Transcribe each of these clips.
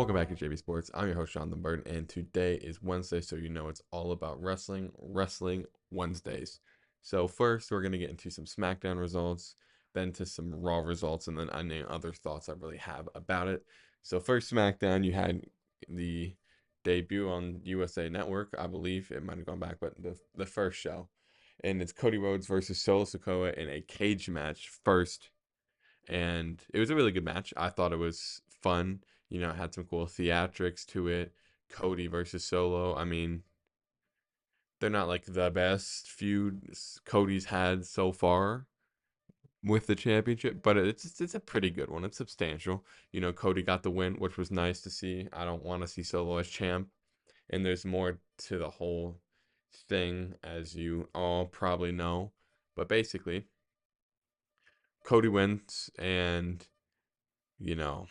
Welcome back to JB Sports. I'm your host, Jonathan Burton, and today is Wednesday, so you know it's all about Wrestling Wednesdays. So first, we're going to get into some SmackDown results, then to some Raw results, and then any other thoughts I really have about it. So first, SmackDown, you had the debut on USA Network. I believe it might have gone back, but the first show. And it's Cody Rhodes versus Solo Sikoa in a cage match first, and it was a really good match. I thought it was fun. It had some cool theatrics to it. Cody versus Solo. I mean, they're not like the best feud Cody's had so far with the championship, but it's a pretty good one. It's substantial. Cody got the win, which was nice to see. I don't want to see Solo as champ, and there's more to the whole thing, as you all probably know. But basically, Cody wins, and you know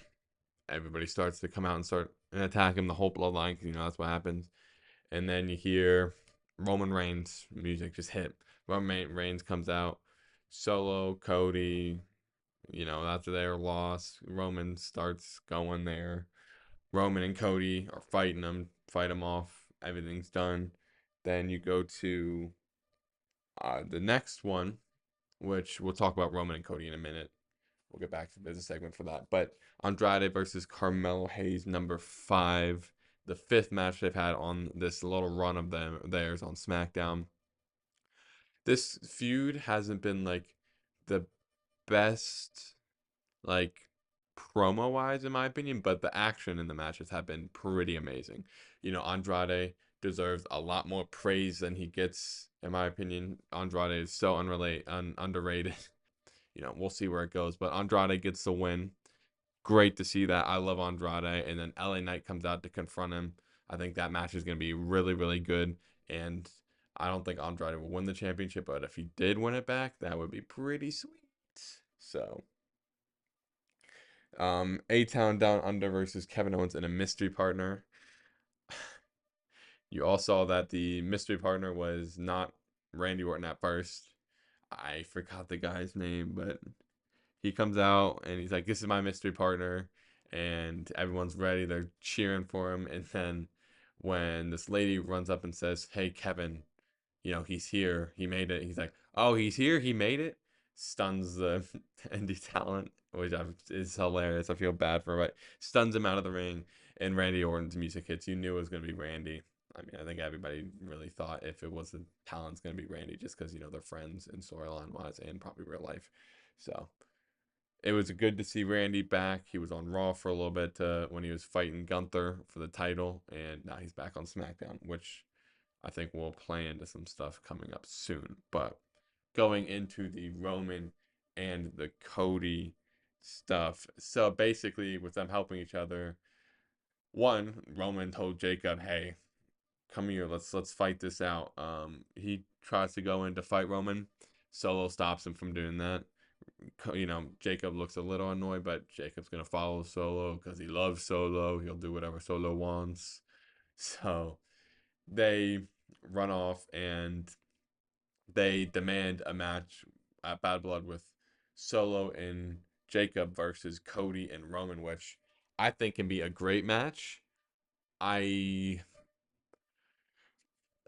everybody starts to come out and start and attack him, the whole bloodline, because that's what happens. And then you hear Roman Reigns music just hit. Roman Reigns comes out, Solo, Cody. After their loss, Roman starts going there. Roman and Cody are fighting him, fight him off. Everything's done. Then you go to the next one, which we'll talk about Roman and Cody in a minute. We'll get back to the business segment for that. But Andrade versus Carmelo Hayes, number 5, the 5th match they've had on this little run of theirs on SmackDown. This feud hasn't been like the best, like promo wise, in my opinion, but the action in the matches have been pretty amazing. Andrade deserves a lot more praise than he gets, in my opinion. Andrade is so underrated. We'll see where it goes. But Andrade gets the win. Great to see that. I love Andrade. And then LA Knight comes out to confront him. I think that match is going to be really, really good. And I don't think Andrade will win the championship, but if he did win it back, that would be pretty sweet. So, A-Town Down Under versus Kevin Owens in a mystery partner. You all saw that the mystery partner was not Randy Orton at first. I forgot the guy's name, but he comes out and he's like, "This is my mystery partner," and everyone's ready. They're cheering for him, and then when this lady runs up and says, "Hey, Kevin, he's here. He made it." He's like, "Oh, he's here. He made it." Stuns the indie talent, which is hilarious. I feel bad for him, but stuns him out of the ring, and Randy Orton's music hits. You knew it was gonna be Randy. I mean, I think everybody really thought if it was the talent's gonna be Randy, just because they're friends in storyline wise and probably real life. So it was good to see Randy back. He was on Raw for a little bit when he was fighting Gunther for the title, and now he's back on SmackDown, which I think will play into some stuff coming up soon. But going into the Roman and the Cody stuff, so basically with them helping each other, one, Roman told Jacob, "Hey, come here, let's fight this out." He tries to go in to fight Roman. Solo stops him from doing that. Jacob looks a little annoyed, but Jacob's gonna follow Solo because he loves Solo. He'll do whatever Solo wants. So they run off and they demand a match at Bad Blood with Solo and Jacob versus Cody and Roman, which I think can be a great match. I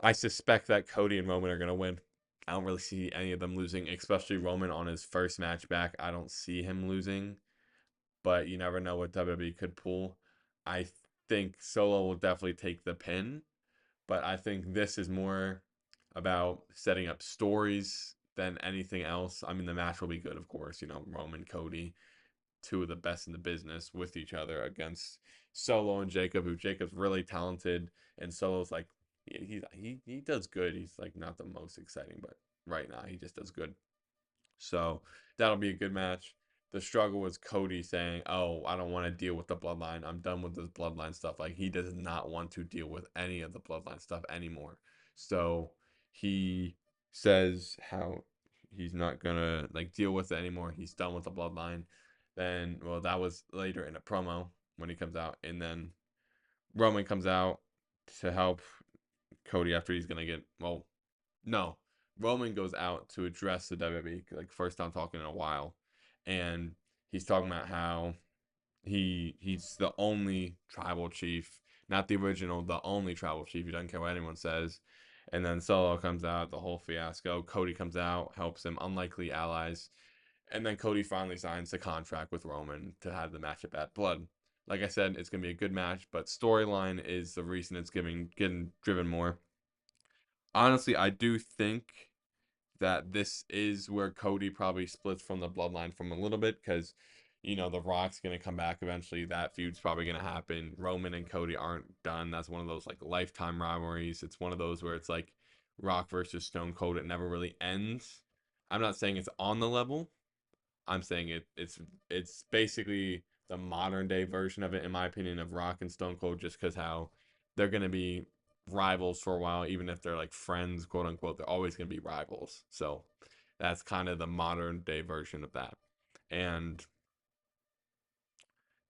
I suspect that Cody and Roman are gonna win. I don't really see any of them losing, especially Roman on his first match back. I don't see him losing, but you never know what WWE could pull. I think Solo will definitely take the pin, but I think this is more about setting up stories than anything else. I mean, the match will be good, of course. Roman, Cody, two of the best in the business with each other against Solo and Jacob, who Jacob's really talented, and Solo's like he does good. He's like not the most exciting, but right now he just does good. So that'll be a good match. The struggle was Cody saying, "Oh, I don't want to deal with the bloodline. I'm done with this bloodline stuff." Like he does not want to deal with any of the bloodline stuff anymore. So he says how he's not gonna like deal with it anymore. He's done with the bloodline. Then, well, that was later in a promo when he comes out, and then Roman comes out to help Cody after he's gonna get no, Roman goes out to address the WWE, like first time talking in a while, and he's talking about how He's the only tribal chief, not the original, the only tribal chief. He doesn't care what anyone says. And then Solo comes out, the whole fiasco. Cody comes out, helps him, unlikely allies. And then Cody finally signs the contract with Roman to have the matchup at Blood. Like I said, it's gonna be a good match, but storyline is the reason it's getting driven more. Honestly, I do think that this is where Cody probably splits from the bloodline from a little bit because, The Rock's going to come back eventually. That feud's probably going to happen. Roman and Cody aren't done. That's one of those like lifetime rivalries. It's one of those where it's like Rock versus Stone Cold. It never really ends. I'm not saying it's on the level. I'm saying it's basically the modern day version of it, in my opinion, of Rock and Stone Cold, just because how they're gonna be rivals for a while, even if they're like friends, quote unquote. They're always gonna be rivals. So that's kind of the modern day version of that. And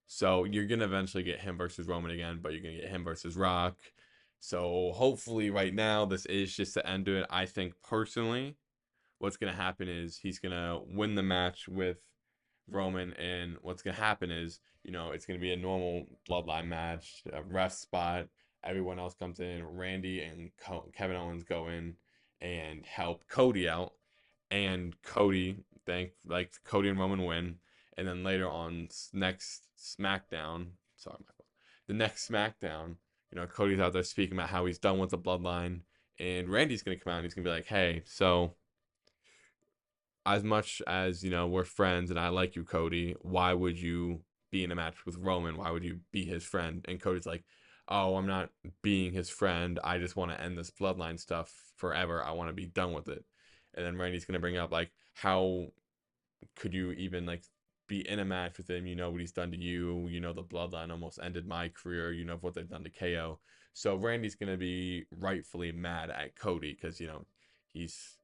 so you're gonna eventually get him versus Roman again, but you're gonna get him versus Rock. So hopefully, right now, this is just the end of it. I think personally, what's going to happen is he's going to win the match with Roman, and what's going to happen is, it's going to be a normal bloodline match, a ref spot. Everyone else comes in. Randy and Kevin Owens go in and help Cody out, and Cody and Roman win, and then later on next SmackDown, sorry, Michael, the next SmackDown, Cody's out there speaking about how he's done with the bloodline, and Randy's gonna come out and he's gonna be like, hey, so as much as we're friends and I like you, Cody, why would you be in a match with Roman? Why would you be his friend? And Cody's like, oh, I'm not being his friend. I just want to end this bloodline stuff forever. I want to be done with it. And then Randy's gonna bring up like, how could you even like be in a match with him? You know what he's done to you. The bloodline almost ended my career. You know what they've done to KO. So Randy's gonna be rightfully mad at Cody because he's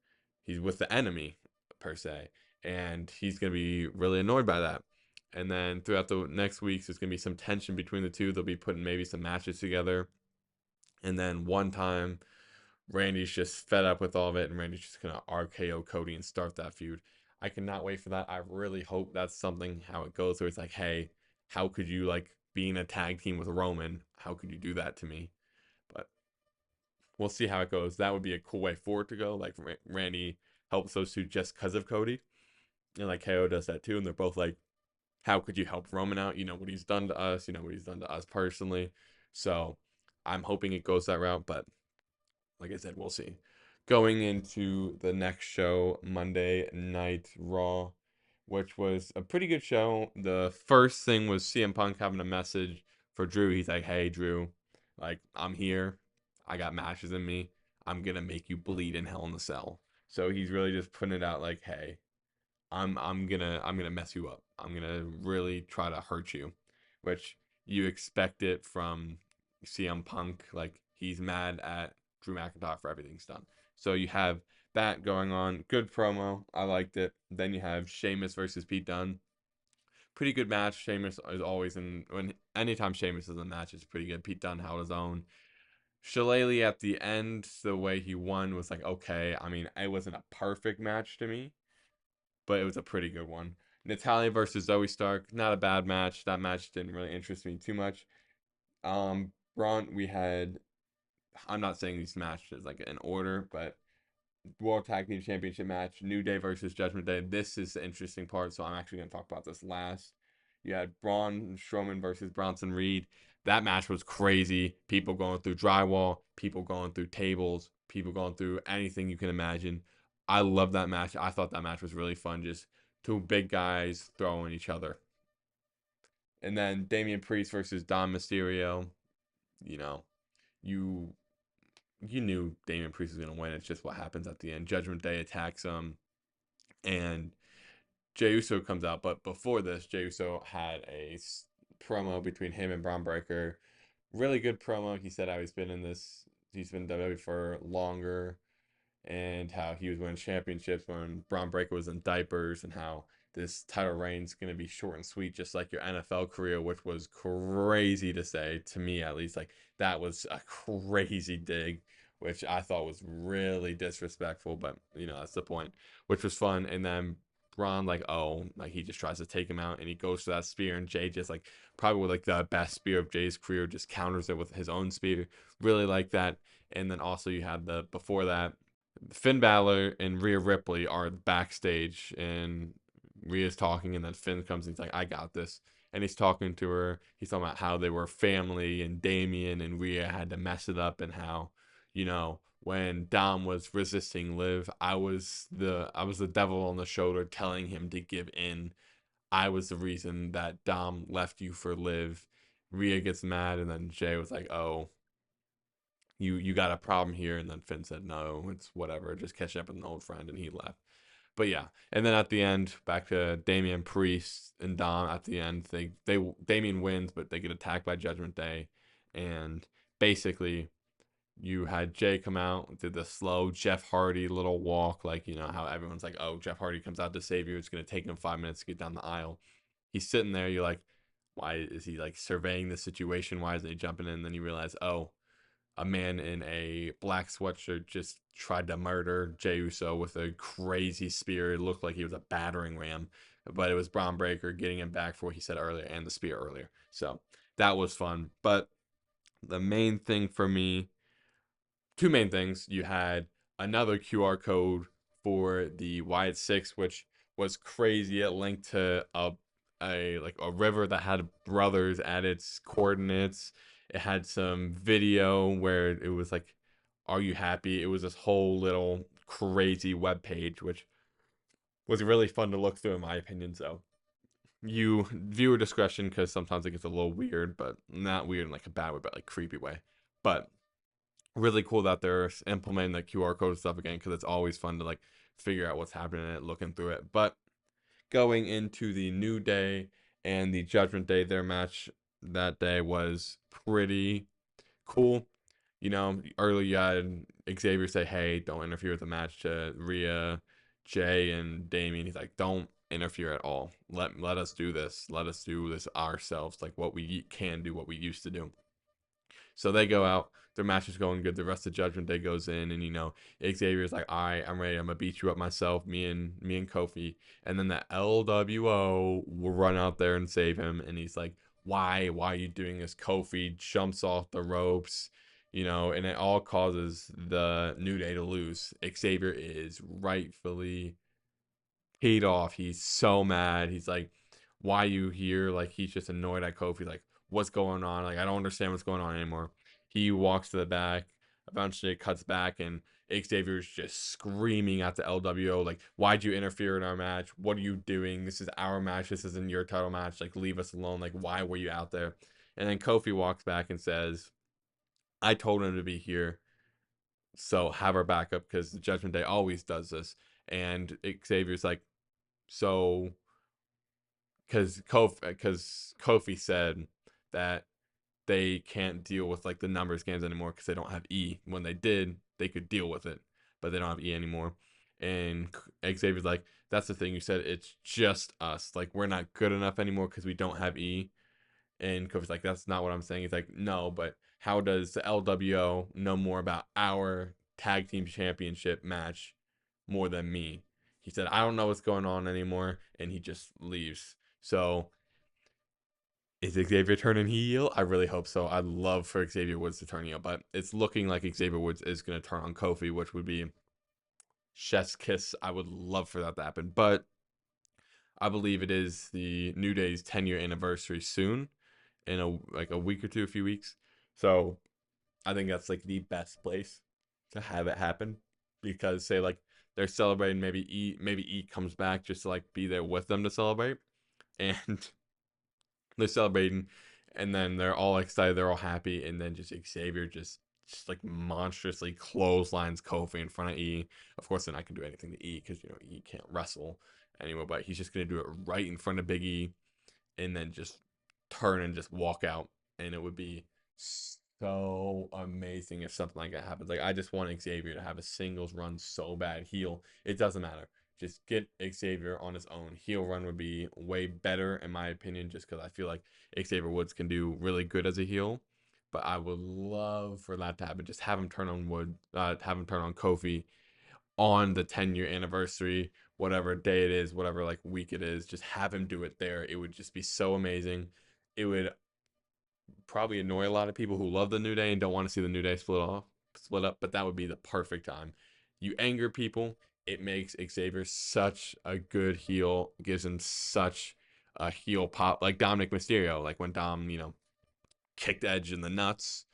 he's with the enemy per se, and he's gonna be really annoyed by that. And then throughout the next weeks, there's gonna be some tension between the two. They'll be putting maybe some matches together, and then one time Randy's just fed up with all of it, and Randy's just gonna RKO Cody and start that feud. I cannot wait for that. I really hope that's something how it goes. Where it's like, hey, how could you like be in a tag team with Roman? How could you do that to me? But we'll see how it goes. That would be a cool way forward to go. Like Randy helps those two just because of Cody, and like KO does that too. And they're both like, how could you help Roman out? You know what he's done to us. You know what he's done to us personally. So I'm hoping it goes that route, but like I said, we'll see. Going into the next show, Monday Night Raw, which was a pretty good show. The first thing was CM Punk having a message for Drew. He's like, hey, Drew, like, I'm here. I got matches in me. I'm going to make you bleed in Hell in the Cell. So he's really just putting it out like, hey, I'm gonna mess you up. I'm gonna really try to hurt you, which you expect it from CM Punk. Like he's mad at Drew McIntyre for everything he's done. So you have that going on. Good promo. I liked it. Then you have Sheamus versus Pete Dunne. Pretty good match. Sheamus is always anytime Sheamus is in a match, it's pretty good. Pete Dunne held his own. Shillelagh at the end, the way he won was like okay. I mean, it wasn't a perfect match to me, but it was a pretty good one. Natalia versus Zoe Stark, not a bad match. That match didn't really interest me too much. Braun, we had. I'm not saying these matches like in order, but World Tag Team Championship match, New Day versus Judgment Day. This is the interesting part, so I'm actually going to talk about this last. You had Braun Strowman versus Bronson Reed. That match was crazy. People going through drywall, people going through tables, people going through anything you can imagine. I love that match. I thought that match was really fun. Just two big guys throwing each other. And then Damian Priest versus Dom Mysterio. You know, you you knew Damian Priest was going to win. It's just what happens at the end. Judgment Day attacks him, and Jey Uso comes out. But before this, Jey Uso had a promo between him and Braun Breaker. Really good promo. He said how he's been in WWE for longer, and how he was winning championships when Braun Breaker was in diapers, and how this title reign's going to be short and sweet, just like your NFL career, which was crazy to say, to me at least. Like, that was a crazy dig, which I thought was really disrespectful, but, that's the point, which was fun. And then Ron, like, oh, like he just tries to take him out and he goes for that spear, and Jay just like probably with like the best spear of Jay's career just counters it with his own spear. Really like that. And then also you had the before that, Finn Balor and Rhea Ripley are backstage, and Rhea's talking, and then Finn comes and he's like, I got this. And he's talking to her. He's talking about how they were family, and Damien and Rhea had to mess it up, and how, when Dom was resisting Liv, I was the devil on the shoulder telling him to give in. I was the reason that Dom left you for Liv. Rhea gets mad, and then Jay was like, "Oh, you got a problem here," and then Finn said, "No, it's whatever, just catching up with an old friend," and he left. But yeah, and then at the end, back to Damian Priest and Dom. At the end, they Damian wins, but they get attacked by Judgment Day, and basically you had Jay come out, did the slow Jeff Hardy little walk, like how everyone's like, oh, Jeff Hardy comes out to save you. It's gonna take him 5 minutes to get down the aisle. He's sitting there. You're like, why is he like surveying the situation? Why isn't he jumping in? And then you realize, oh, a man in a black sweatshirt just tried to murder Jey Uso with a crazy spear. It looked like he was a battering ram, but it was Braun Breaker getting him back for what he said earlier and the spear earlier. So that was fun. But the main thing for me, two main things. You had another QR code for the Wyatt Six, which was crazy. It linked to a river that had brothers at its coordinates. It had some video where it was like, "Are you happy?" It was this whole little crazy web page, which was really fun to look through, in my opinion. So you viewer discretion, because sometimes it gets a little weird, but not weird in like a bad way, but like creepy way. But really cool that they're implementing the QR code stuff again, because it's always fun to like figure out what's happening in it, looking through it. But going into the New Day and the Judgment Day, their match that day was pretty cool. Early you had Xavier say, "Hey, don't interfere with the match," to Rhea, Jay, and Damien. He's like, "Don't interfere at all. Let us do this. Let us do this ourselves, like what we can do, what we used to do." So they go out. Their match is going good. The rest of Judgment Day goes in, and Xavier's like, "All right, I'm ready. I'm gonna beat you up myself." Me and Kofi, and then the LWO will run out there and save him. And he's like, "Why? Why are you doing this?" Kofi jumps off the ropes, and it all causes the New Day to lose. Xavier is rightfully paid off. He's so mad. He's like, "Why you here?" Like, he's just annoyed at Kofi. Like, what's going on? Like, I don't understand what's going on anymore. He walks to the back. Eventually, it cuts back, and Xavier's just screaming at the LWO, like, "Why'd you interfere in our match? What are you doing? This is our match. This isn't your title match. Like, leave us alone. Like, why were you out there?" And then Kofi walks back and says, "I told him to be here, so have our backup, because the Judgment Day always does this." And Xavier's like, "So," because Kofi said that they can't deal with like the numbers games anymore because they don't have E. When they did, they could deal with it, but they don't have E anymore. And Xavier's like, "That's the thing you said. It's just us. Like, we're not good enough anymore because we don't have E." And Kofi's like, "That's not what I'm saying." He's like, "No, but how does the LWO know more about our tag team championship match more than me?" He said, "I don't know what's going on anymore," and he just leaves. So is Xavier turning heel? I really hope so. I'd love for Xavier Woods to turn heel, but it's looking like Xavier Woods is going to turn on Kofi, which would be chef's kiss. I would love for that to happen, but I believe it is the New Day's 10-year anniversary soon, in a week or two, a few weeks. So I think that's like the best place to have it happen, because say like they're celebrating, maybe E comes back just to like be there with them to celebrate, and they're celebrating, and then they're all excited, they're all happy, and then just Xavier just like monstrously clotheslines Kofi in front of E. Of course, they're not gonna do anything to E because E can't wrestle anymore, but he's just gonna do it right in front of Big E, and then just turn and just walk out, and it would be so amazing if something like that happens. Like, I just want Xavier to have a singles run so bad. Heel, it doesn't matter. Just get Xavier on his own. Heel run would be way better in my opinion, just because I feel like Xavier Woods can do really good as a heel. But I would love for that to happen. Just have him turn on Kofi on the 10-year anniversary, whatever day it is, whatever like week it is, just have him do it there. It would just be so amazing. It would probably annoy a lot of people who love the New Day and don't want to see the New Day split up, but that would be the perfect time. You anger people, it makes Xavier such a good heel, gives him such a heel pop, like Dominic Mysterio, like when Dom, kicked Edge in the nuts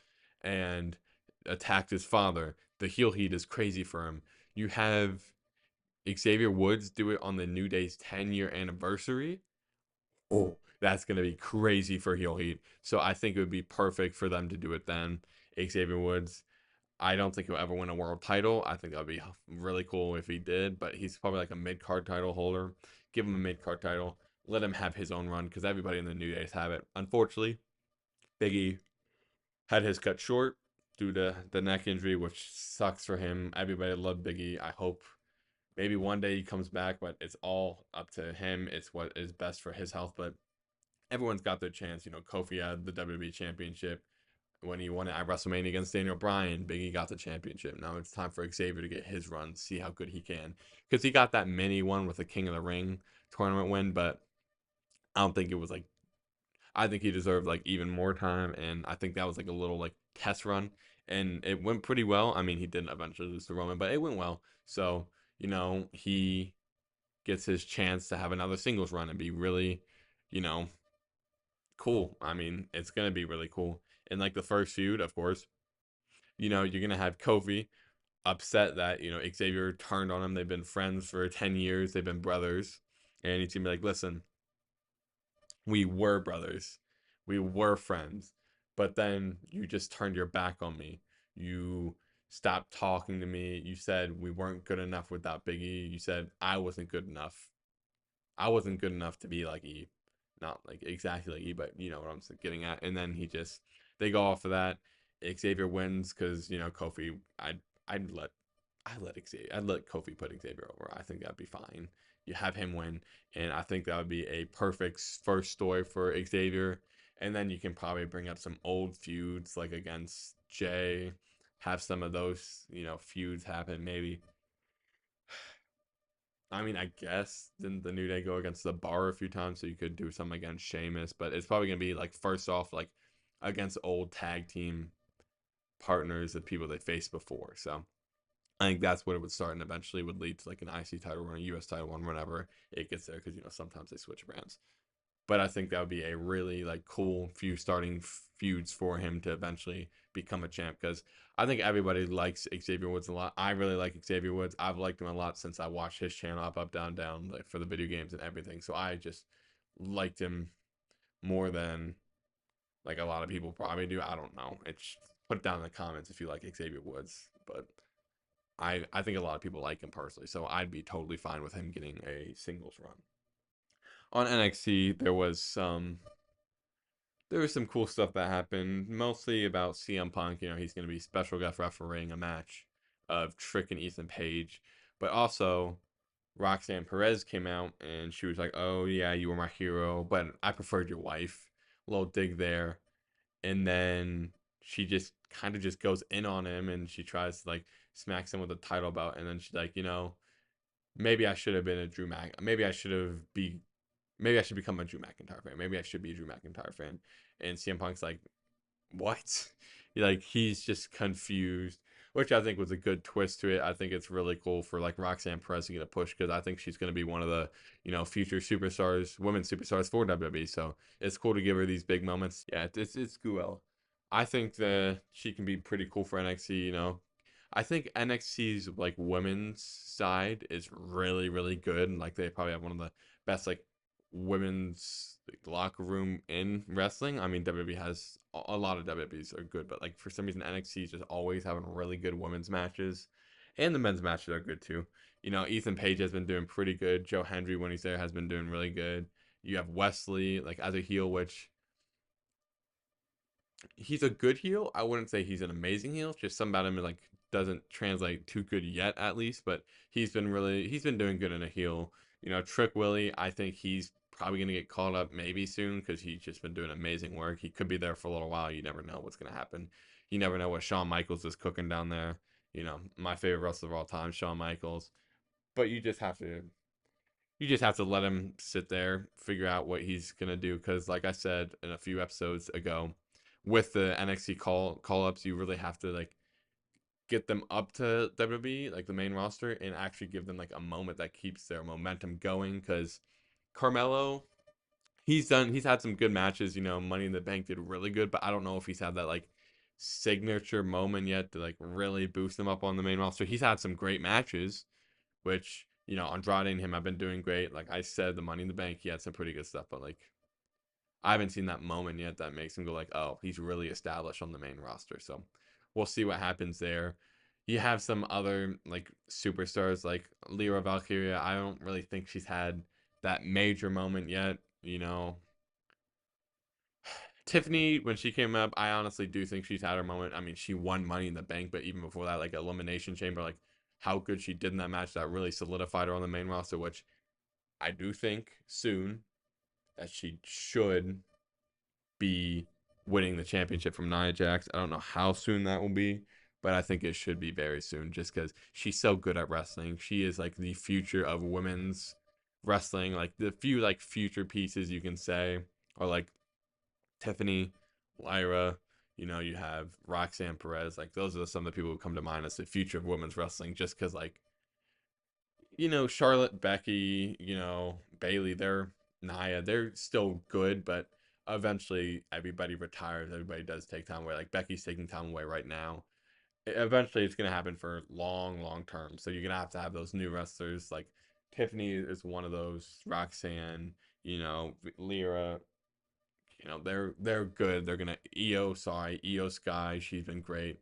and attacked his father. The heel heat is crazy for him. You have Xavier Woods do it on the New Day's 10-year anniversary. Oh, that's gonna be crazy for heel heat. So I think it would be perfect for them to do it then. Xavier Woods. I don't think he'll ever win a world title. I think that would be really cool if he did, but he's probably like a mid card title holder. Give him a mid card title. Let him have his own run because everybody in the New Days have it. Unfortunately, Biggie had his cut short due to the neck injury, which sucks for him. Everybody loved Biggie. I hope maybe one day he comes back, but it's all up to him. It's what is best for his health. But everyone's got their chance. Kofi had the WWE Championship when he won it at WrestleMania against Daniel Bryan. Biggie got the championship. Now it's time for Xavier to get his run, see how good he can. Because he got that mini one with the King of the Ring tournament win, but I don't think it was like, I think he deserved like even more time. And I think that was like a little like test run. And it went pretty well. I mean, he didn't eventually lose to Roman, but it went well. So, he gets his chance to have another singles run and be really, you know, cool. I mean, it's gonna be really cool. And like the first feud, of course, you're gonna have Kofi upset that Xavier turned on him. They've been friends for 10 years. They've been brothers, and he's gonna be like, "Listen, we were brothers, we were friends, but then you just turned your back on me. You stopped talking to me. You said we weren't good enough without Biggie. You said I wasn't good enough. I wasn't good enough to be like E, not like exactly like E, but you know what I'm getting at." And then they go off of that. Xavier wins because Kofi. I'd let I'd let Kofi put Xavier over. I think that'd be fine. You have him win, and I think that would be a perfect first story for Xavier. And then you can probably bring up some old feuds like against Jay, have some of those feuds happen maybe. I mean, I guess didn't the New Day go against the Bar a few times, so you could do something against Sheamus, but it's probably gonna be like first off like against old tag team partners of people they faced before. So I think that's what it would start, and eventually would lead to like an IC title run, a US title run, whenever it gets there, because sometimes they switch brands. But I think that would be a really like cool few starting feuds for him to eventually become a champ, because I think everybody likes Xavier Woods a lot. I really like Xavier Woods. I've liked him a lot since I watched his channel Up Down Down like for the video games and everything. So I just liked him more than like a lot of people probably do. I don't know. It's put it down in the comments if you like Xavier Woods, but I think a lot of people like him personally, so I'd be totally fine with him getting a singles run. On NXT, there was some cool stuff that happened, mostly about CM Punk. He's going to be special guest refereeing a match of Trick and Ethan Page, but also Roxanne Perez came out and she was like, "Oh yeah, you were my hero, but I preferred your wife." Little dig there, and then she just kind of just goes in on him and she tries to like smack him with a title belt, and then she's like, maybe I should have been a maybe I should become a Drew McIntyre fan. Maybe I should be a Drew McIntyre fan. And CM Punk's like, what? Like he's just confused, which I think was a good twist to it. I think it's really cool for like Roxanne Perez to get a push, because I think she's going to be one of the future superstars, women superstars for WWE. So it's cool to give her these big moments. Yeah, it's cool. I think that she can be pretty cool for NXT. I think NXT's like women's side is really really good, and like they probably have one of the best like women's like, locker room in wrestling. I mean, WWE has a lot of WWEs are good, but like for some reason NXT is just always having really good women's matches, and the men's matches are good too. Ethan Page has been doing pretty good. Joe Hendry when he's there has been doing really good. You have Wesley like as a heel, which he's a good heel. I wouldn't say he's an amazing heel. Just something about him like doesn't translate too good yet, at least. But he's been doing good in a heel. Trick Willie, I think he's probably gonna get called up maybe soon, because he's just been doing amazing work. He could be there for a little while. You never know what's gonna happen. You never know what Shawn Michaels is cooking down there. My favorite wrestler of all time, Shawn Michaels. But you just have to. you just have to let him sit there, figure out what he's gonna do. Because, like I said in a few episodes ago, with the NXT call ups, you really have to like get them up to WWE, like the main roster, and actually give them like a moment that keeps their momentum going. Because Carmelo, he's had some good matches. Money in the Bank did really good, but I don't know if he's had that like signature moment yet to like really boost him up on the main roster. He's had some great matches, which Andrade and him have been doing great. Like I said, the Money in the Bank, he had some pretty good stuff, but like I haven't seen that moment yet that makes him go like, oh, he's really established on the main roster. So we'll see what happens there. You have some other like superstars like Lyra Valkyria. I don't really think she's had that major moment yet. Tiffany, when she came up, I honestly do think she's had her moment. I mean, she won Money in the Bank, but even before that, like Elimination Chamber, like how good she did in that match, that really solidified her on the main roster, which I do think soon that she should be winning the championship from Nia Jax. I don't know how soon that will be, but I think it should be very soon just because she's so good at wrestling. She is like the future of women's wrestling. Like the few like future pieces you can say are like Tiffany, Lyra. You have Roxanne Perez. Like those are some of the people who come to mind as the future of women's wrestling. Just because like Charlotte, Becky, Bailey, they're Nia, they're still good, but eventually everybody retires. Everybody does take time away. Like Becky's taking time away right now. Eventually, it's gonna happen for long, long term. So you're gonna have to have those new wrestlers. Like Tiffany is one of those. Roxanne, Lyra. They're good. They're gonna Io Sky. She's been great,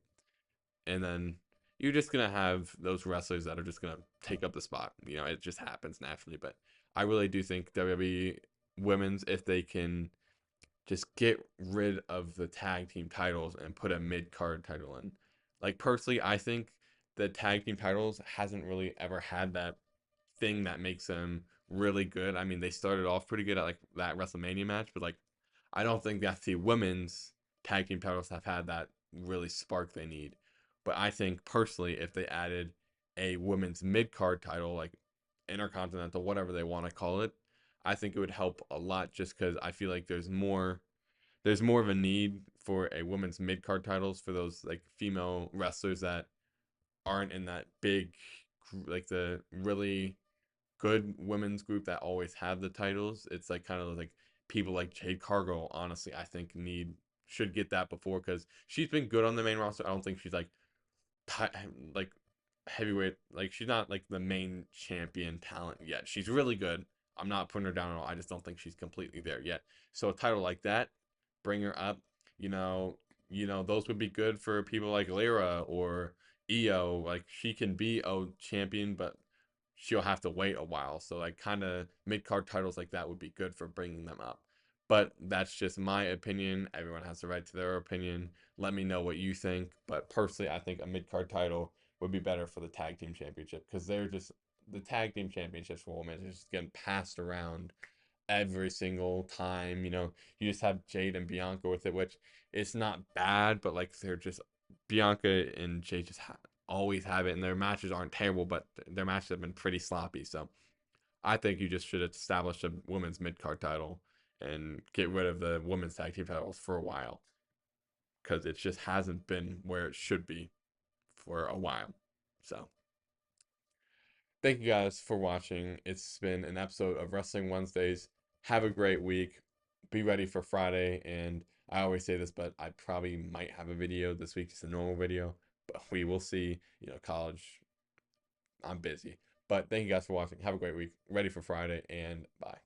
and then you're just gonna have those wrestlers that are just gonna take up the spot. It just happens naturally. But I really do think WWE women's, if they can just get rid of the tag team titles and put a mid card title in. Like personally, I think the tag team titles hasn't really ever had that thing that makes them really good. I mean, they started off pretty good at like that WrestleMania match, but like I don't think that the women's tag team titles have had that really spark they need. But I think personally, if they added a women's mid card title, like Intercontinental, whatever they want to call it, I think it would help a lot just because I feel like there's more of a need for a women's mid card titles for those like female wrestlers that aren't in that big like the really good women's group that always have the titles. It's like kind of like people like Jade Cargill, honestly, I think should get that before because she's been good on the main roster. I don't think she's ti- like heavyweight. Like she's not like the main champion talent yet. She's really good. I'm not putting her down at all. I just don't think she's completely there yet. So a title like that, bring her up. You know, those would be good for people like Lyra or Io. Like she can be a champion, but she'll have to wait a while. So like kind of mid card titles like that would be good for bringing them up. But that's just my opinion. Everyone has the right to their opinion. Let me know what you think. But personally, I think a mid card title would be better for the tag team championship because they're just the tag team championships for women is just getting passed around every single time. You just have Jade and Bianca with it, which it's not bad, but like they're just Bianca and Jade just always have it, and their matches aren't terrible, but their matches have been pretty sloppy. So I think you just should establish a women's mid card title and get rid of the women's tag team titles for a while because it just hasn't been where it should be for a while. So thank you guys for watching. It's been an episode of Wrestling Wednesdays. Have a great week. Be ready for Friday. And I always say this, but I probably might have a video this week, just a normal video. But we will see. College, I'm busy. But thank you guys for watching. Have a great week. Ready for Friday, and bye.